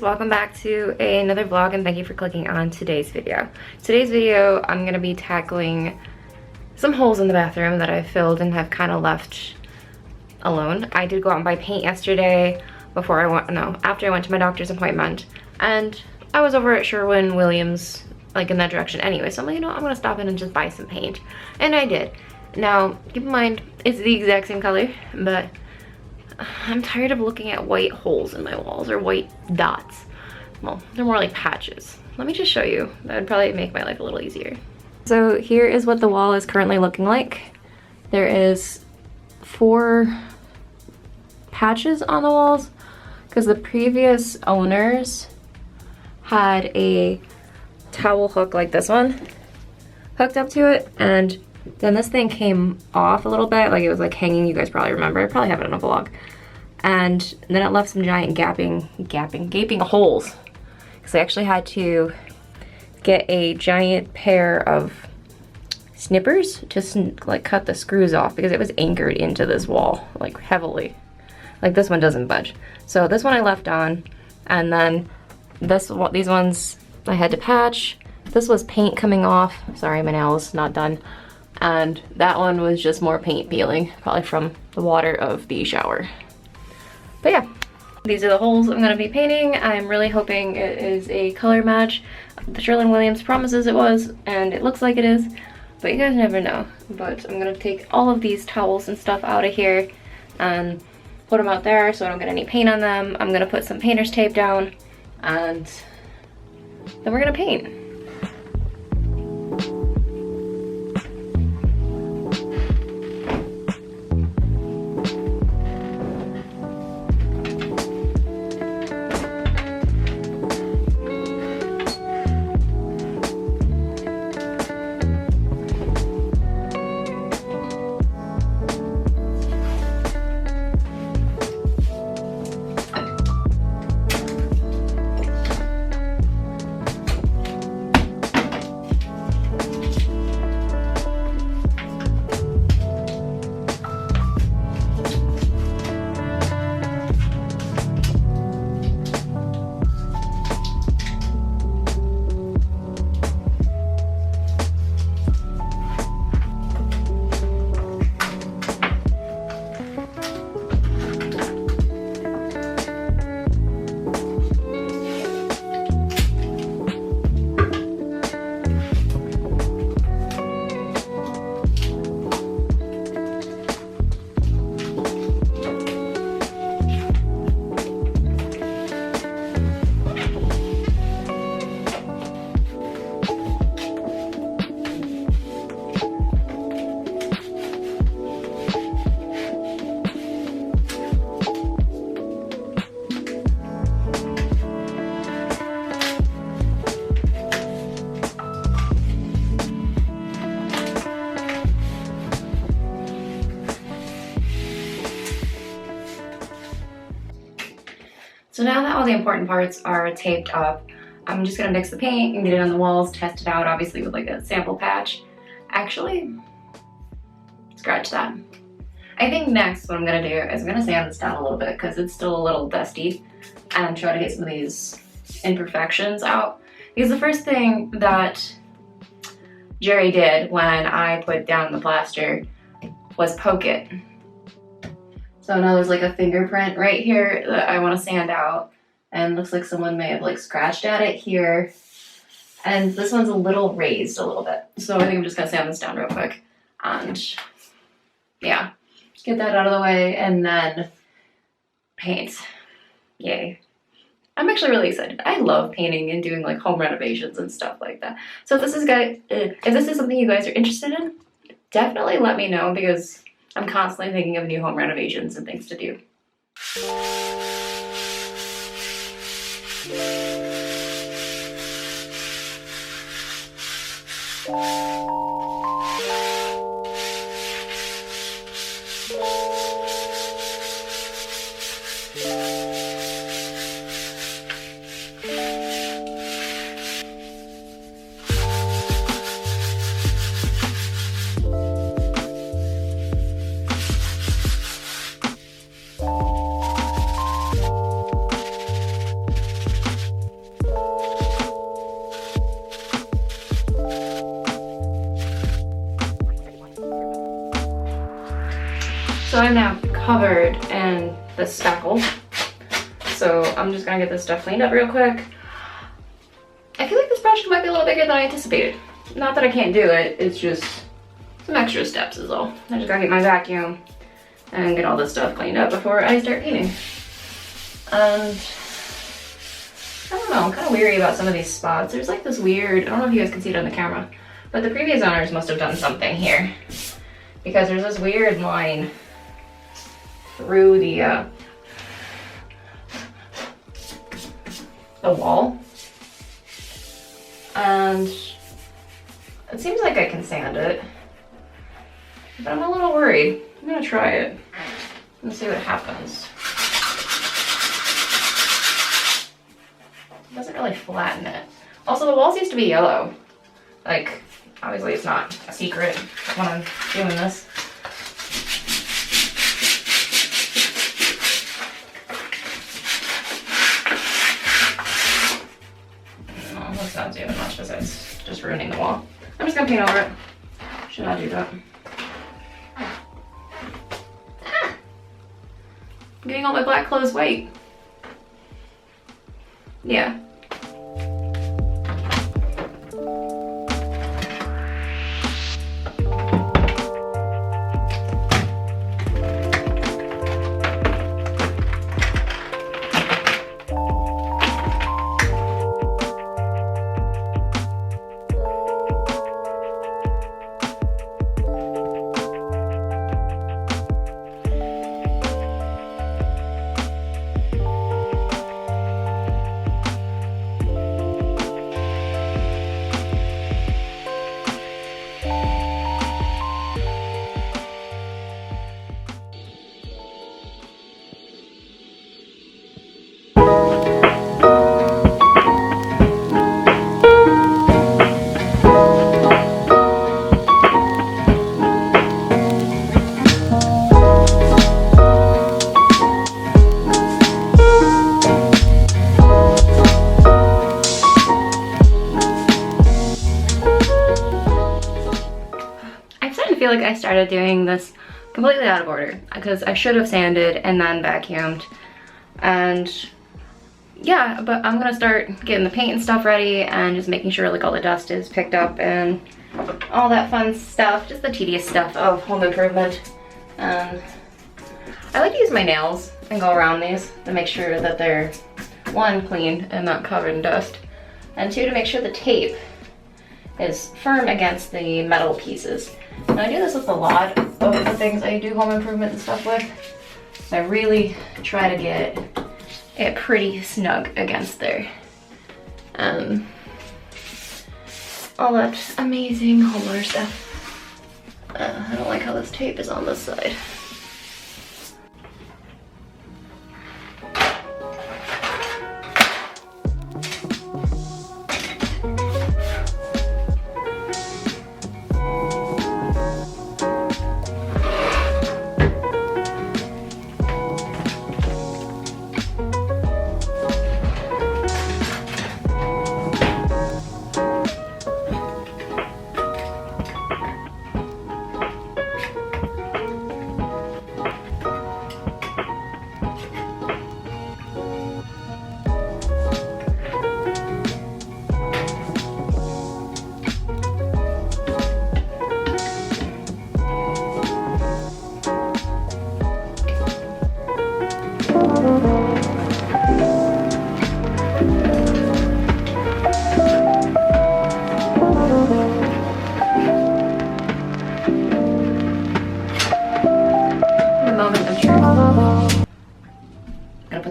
welcome back to another vlog and thank you for clicking on today's video. Today's video I'm going to be tackling some holes in the bathroom that I filled and have kind of left alone. I did go out and buy paint yesterday after I went to my doctor's appointment, and I was over at Sherwin-Williams, like in that direction anyway, so I'm like, you know what, I'm going to stop in and just buy some paint, and I did. Now keep in mind it's the exact same color, but I'm tired of looking at white holes in my walls, or white dots. Well, they're more like patches. Let me just show you. That would probably make my life a little easier. So here is what the wall is currently looking like. There is 4 patches on the walls because the previous owners had a towel hook like this one hooked up to it, and then this thing came off a little bit, like it was like hanging. You guys probably remember. I probably have it in a vlog. And then it left some giant gaping holes. Because I actually had to get a giant pair of snippers to like cut the screws off because it was anchored into this wall like heavily. Like this one doesn't budge. So this one I left on, and then these ones I had to patch. This was paint coming off. Sorry, my nail's not done. And that one was just more paint peeling, probably from the water of the shower. But yeah, these are the holes I'm gonna be painting. I'm really hoping it is a color match. The Sherwin-Williams promises it was, and it looks like it is, but you guys never know. But I'm gonna take all of these towels and stuff out of here and put them out there so I don't get any paint on them. I'm gonna put some painter's tape down, and then we're gonna paint. So now that all the important parts are taped up, I'm just gonna mix the paint and get it on the walls, test it out, obviously with like a sample patch. Actually, scratch that. I think next what I'm gonna do is I'm gonna sand this down a little bit because it's still a little dusty, and try to get some of these imperfections out. Because the first thing that Jerry did when I put down the plaster was poke it. So now there's like a fingerprint right here that I want to sand out, and looks like someone may have like scratched at it here. And this one's a little raised a little bit. So I think I'm just gonna sand this down real quick and yeah, get that out of the way and then paint. Yay. I'm actually really excited. I love painting and doing like home renovations and stuff like that. So if this is something you guys are interested in, definitely let me know because I'm constantly thinking of new home renovations and things to do. I'm now covered in the speckle. So I'm just gonna get this stuff cleaned up real quick. I feel like this project might be a little bigger than I anticipated. Not that I can't do it, it's just some extra steps is all. I just gotta get my vacuum and get all this stuff cleaned up before I start painting. And I don't know, I'm kind of weary about some of these spots. There's like this weird, I don't know if you guys can see it on the camera, but the previous owners must have done something here, because there's this weird line through the wall, and it seems like I can sand it, but I'm a little worried. I'm gonna try it and see what happens. It doesn't really flatten it. Also, the walls used to be yellow. Like, obviously it's not a secret when I'm doing this. No, that's not doing much besides just ruining the wall. I'm just gonna paint over it. Should not do that. Ah! I'm getting all my black clothes white. Yeah. Like I started doing this completely out of order because I should have sanded and then vacuumed, and yeah, but I'm gonna start getting the paint and stuff ready and just making sure like all the dust is picked up and all that fun stuff, just the tedious stuff of home improvement. And I like to use my nails and go around these to make sure that they're, one, clean and not covered in dust, and two, to make sure the tape is firm against the metal pieces. And I do this with a lot of the things I do home improvement and stuff with. So I really try to get it pretty snug against there. All that amazing homeowner stuff. I don't like how this tape is on this side.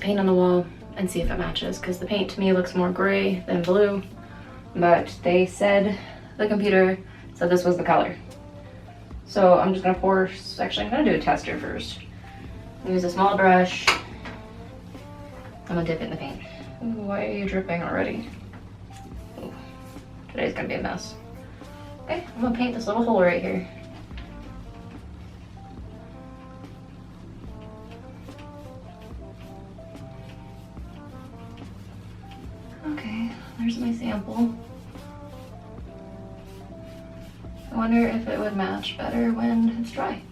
Paint on the wall and see if it matches, because the paint to me looks more gray than blue, but they said, the computer said this was the color. So I'm just gonna pour, actually I'm gonna do a tester first. Use a small brush. I'm gonna dip it in the paint. Ooh, why are you dripping already? Ooh, today's gonna be a mess. Okay, I'm gonna paint this little hole right here. Okay, there's my sample. I wonder if it would match better when it's dry.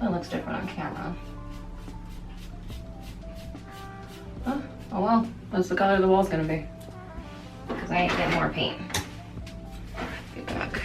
definitely looks different on camera. Oh well, that's the color the wall's gonna be. Because I ain't getting more paint. Get back.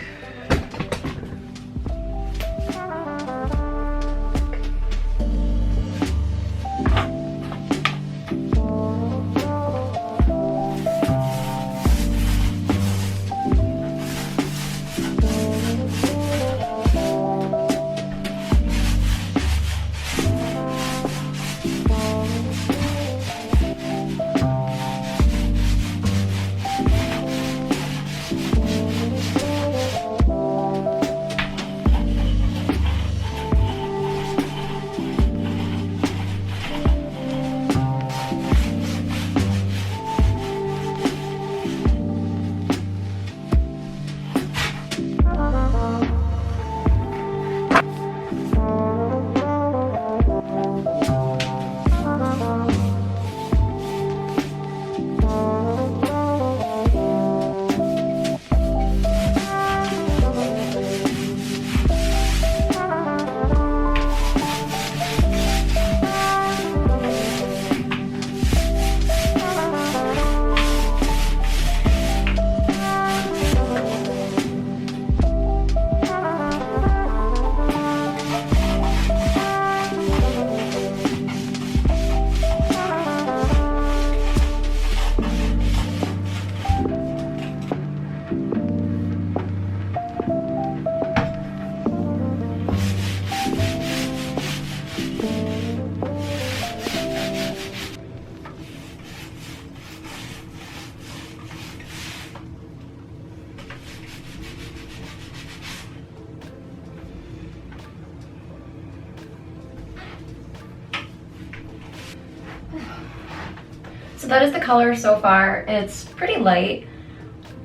So that is the color so far. It's pretty light.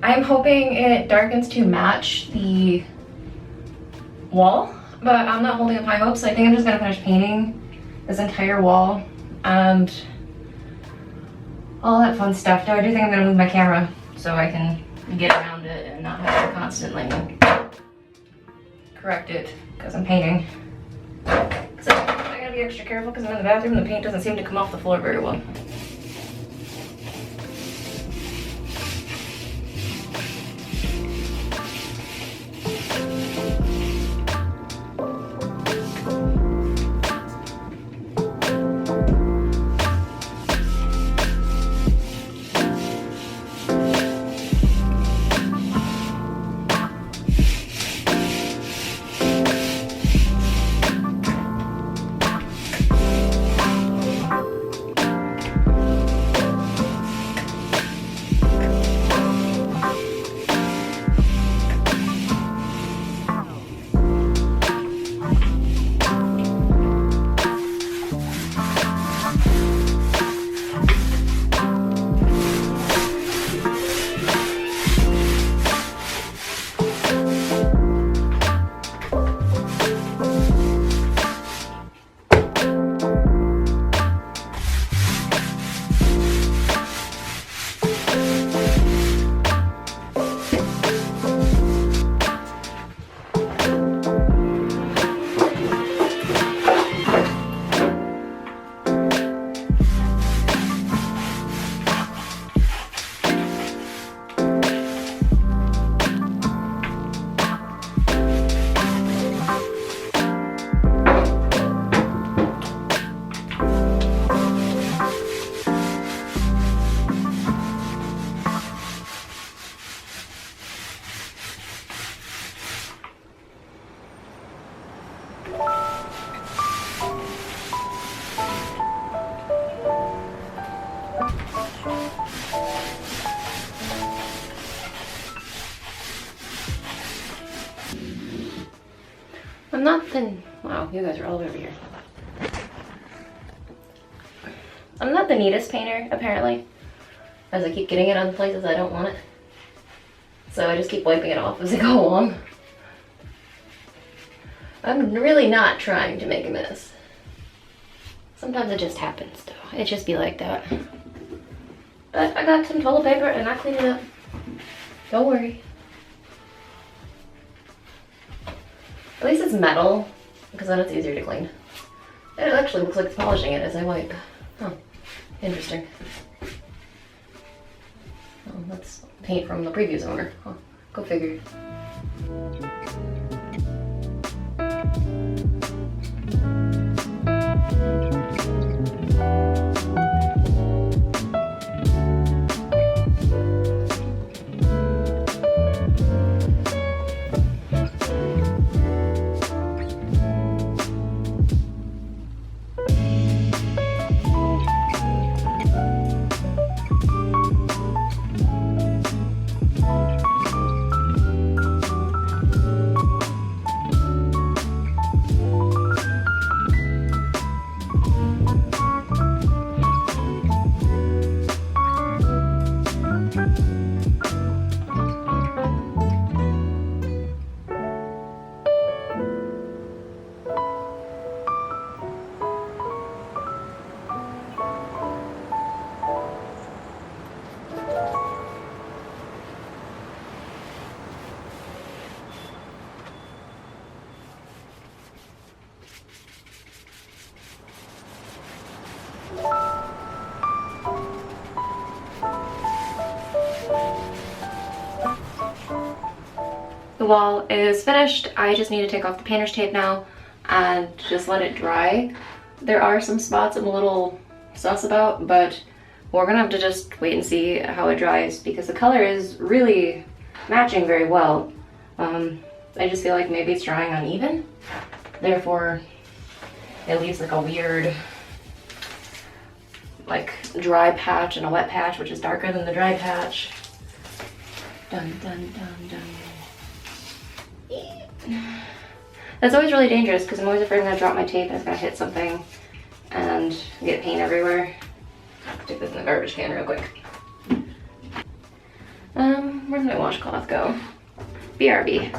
I'm hoping it darkens to match the wall, but I'm not holding up high hopes. So I think I'm just gonna finish painting this entire wall and all that fun stuff. Now I do think I'm gonna move my camera so I can get around it and not have to constantly correct it because I'm painting. So I gotta be extra careful because I'm in the bathroom and the paint doesn't seem to come off the floor very well. I'm not the, wow, you guys are all over here. I'm not the neatest painter, apparently, as I keep getting it on places I don't want it. So I just keep wiping it off as I go along. I'm really not trying to make a mess. Sometimes it just happens, though. It just be like that. But I got some toilet paper and I cleaned it up. Don't worry. At least it's metal. because then it's easier to clean. And it actually looks like it's polishing it as I wipe. Huh, interesting. Oh, that's paint from the previous owner. Huh, go figure. The wall is finished. I just need to take off the painter's tape now and just let it dry. There are some spots I'm a little sus about, but we're gonna have to just wait and see how it dries because the color is really matching very well. I just feel like maybe it's drying uneven. Therefore, it leaves like a weird like dry patch and a wet patch, which is darker than the dry patch. Dun dun dun dun. That's always really dangerous because I'm always afraid I'm gonna drop my tape and it's gonna hit something and get paint everywhere. Stick this in the garbage can real quick. Where's my washcloth go? BRB.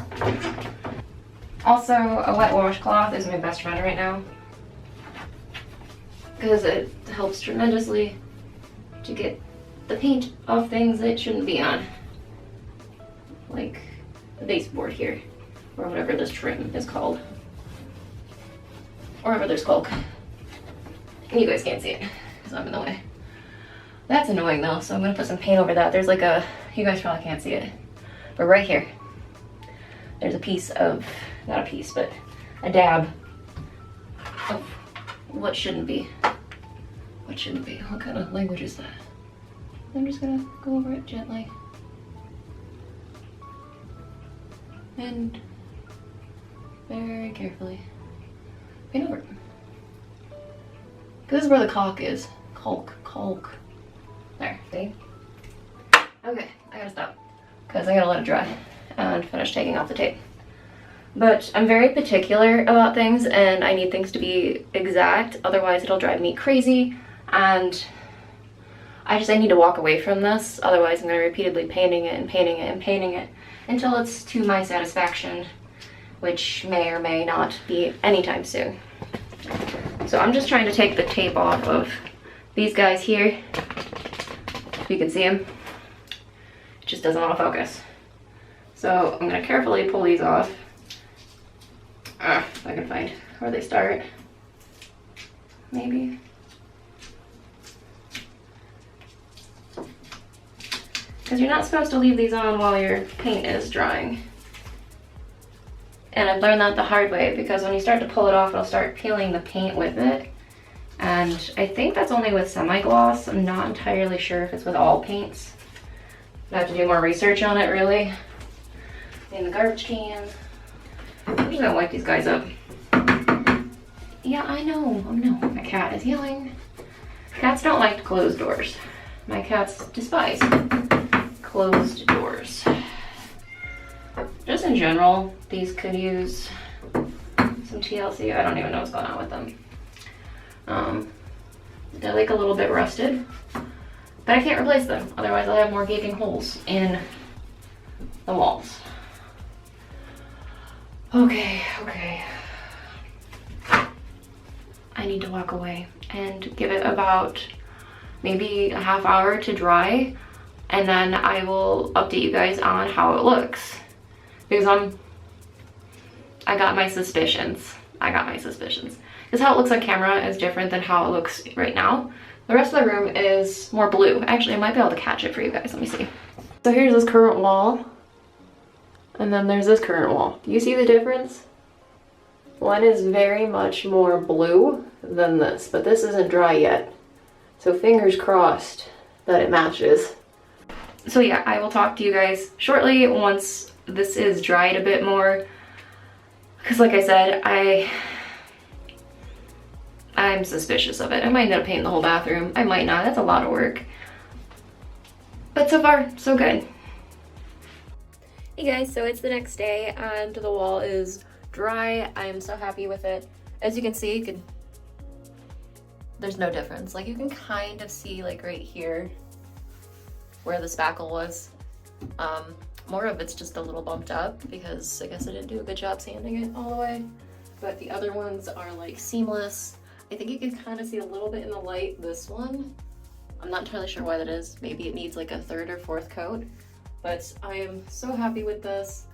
Also, a wet washcloth is my best friend right now because it helps tremendously to get the paint off things that it shouldn't be on. Like the baseboard here, or whatever this trim is called. Or whatever there's caulk. And you guys can't see it because I'm in the way. That's annoying though, so I'm gonna put some paint over that. There's like a, you guys probably can't see it, but right here, there's a piece of, not a piece, but a dab of what shouldn't be. What shouldn't be? What kind of language is that? I'm just gonna go over it gently. And very carefully paint over it. This is where the caulk is. Caulk. There, see? Okay, I gotta stop because I gotta let it dry and finish taking off the tape. But I'm very particular about things and I need things to be exact, otherwise it'll drive me crazy and I need to walk away from this, otherwise I'm gonna repeatedly painting it and painting it and painting it until it's to my satisfaction, which may or may not be anytime soon. So I'm just trying to take the tape off of these guys here. If you can see them, it just doesn't want to focus. So I'm gonna carefully pull these off. If I can find where they start, maybe. Because you're not supposed to leave these on while your paint is drying. And I've learned that the hard way because when you start to pull it off, it'll start peeling the paint with it. And I think that's only with semi-gloss. I'm not entirely sure if it's with all paints. I have to do more research on it, really. In the garbage can. I'm just gonna wipe these guys up. Yeah, I know. Oh no, my cat is yelling. Cats don't like closed doors. My cats despise closed doors. Just in general, these could use some TLC. I don't even know what's going on with them. They're like a little bit rusted, but I can't replace them. Otherwise I'll have more gaping holes in the walls. Okay. I need to walk away and give it about maybe a half hour to dry, and then I will update you guys on how it looks. Because I got my suspicions. I got my suspicions. Because how it looks on camera is different than how it looks right now. The rest of the room is more blue. Actually, I might be able to catch it for you guys. Let me see. So here's this current wall. And then there's this current wall. Do you see the difference? One is very much more blue than this, but this isn't dry yet. So fingers crossed that it matches. So yeah, I will talk to you guys shortly once this is dried a bit more. Because like I said, I'm suspicious of it. I might end up painting the whole bathroom. I might not. That's a lot of work. But so far, so good. Hey guys, so it's the next day and the wall is dry. I am so happy with it. As you can see, there's no difference. Like you can kind of see like right here where the spackle was. More of it's just a little bumped up because I guess I didn't do a good job sanding it all the way. But the other ones are like seamless. I think you can kind of see a little bit in the light. This one, I'm not entirely sure why that is. Maybe it needs like a third or fourth coat. But I am so happy with this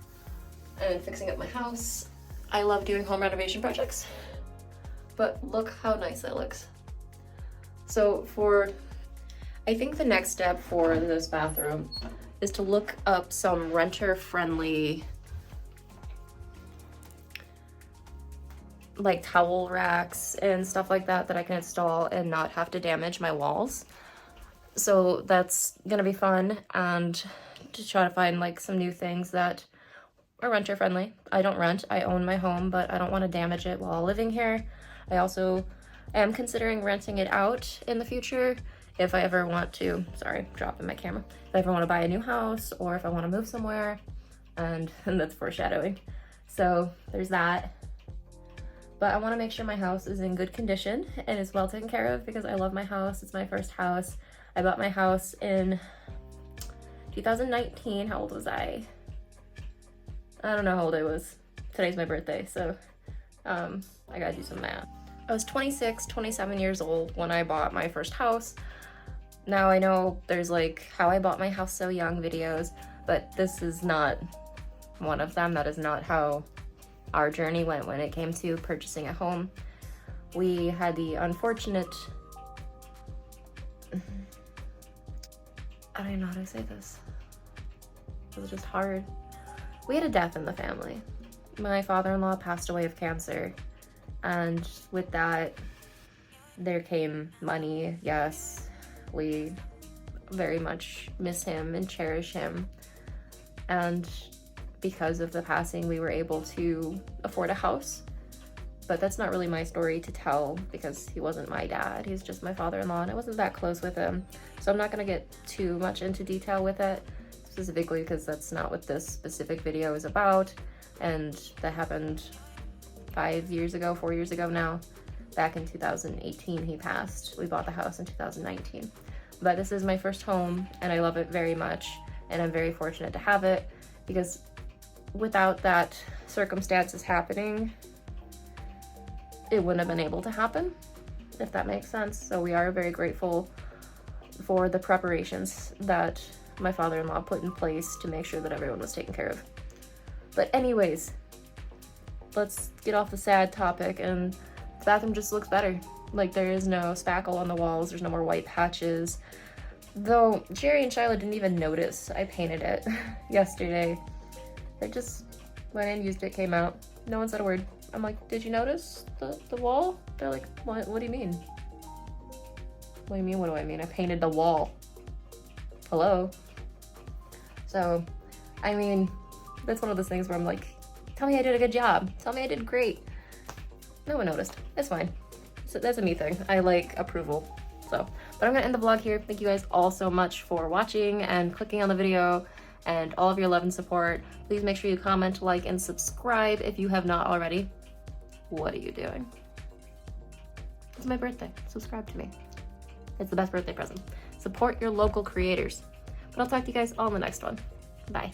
and fixing up my house. I love doing home renovation projects. But look how nice that looks. So I think the next step for this bathroom is to look up some renter-friendly like towel racks and stuff like that that I can install and not have to damage my walls. So that's gonna be fun, and to try to find like some new things that are renter-friendly. I don't rent, I own my home, but I don't want to damage it while living here. I also am considering renting it out in the future if I ever want to, sorry, dropping my camera. If I ever want to buy a new house or if I want to move somewhere, and that's foreshadowing. So there's that. But I want to make sure my house is in good condition and is well taken care of because I love my house. It's my first house. I bought my house in 2019. How old was I? I don't know how old I was. Today's my birthday, so I gotta do some math. I was 26, 27 years old when I bought my first house. Now I know there's like how I bought my house so young videos, but this is not one of them. That is not how our journey went when it came to purchasing a home. We had the unfortunate, I don't even know how to say this. It was just hard. We had a death in the family. My father-in-law passed away of cancer, and with that there came money. Yes, we very much miss him and cherish him, and because of the passing we were able to afford a house. But that's not really my story to tell because he wasn't my dad, he's just my father-in-law, and I wasn't that close with him, so I'm not gonna get too much into detail with it specifically because that's not what this specific video is about. And that happened 5 years ago, 4 years ago now. Back in 2018 he passed. We bought the house in 2019. But this is my first home and I love it very much, and I'm very fortunate to have it because without that circumstances happening, it wouldn't have been able to happen, if that makes sense. So we are very grateful for the preparations that my father-in-law put in place to make sure that everyone was taken care of. But anyways, let's get off the sad topic, and the bathroom just looks better. Like there is no spackle on the walls, there's no more white patches. Though Jerry and Shiloh didn't even notice I painted it yesterday. I just went in, used it, came out. No one said a word. I'm like, did you notice the wall? They're like, what do you mean? What do you mean, what do I mean? I painted the wall. Hello? So, I mean, that's one of those things where I'm like, tell me I did a good job. Tell me I did great. No one noticed. It's fine. So that's a me thing. I like approval. So, but I'm gonna end the vlog here. Thank you guys all so much for watching and clicking on the video and all of your love and support. Please make sure you comment, like, and subscribe if you have not already. What are you doing? It's my birthday. Subscribe to me. It's the best birthday present. Support your local creators. But I'll talk to you guys all in the next one. Bye.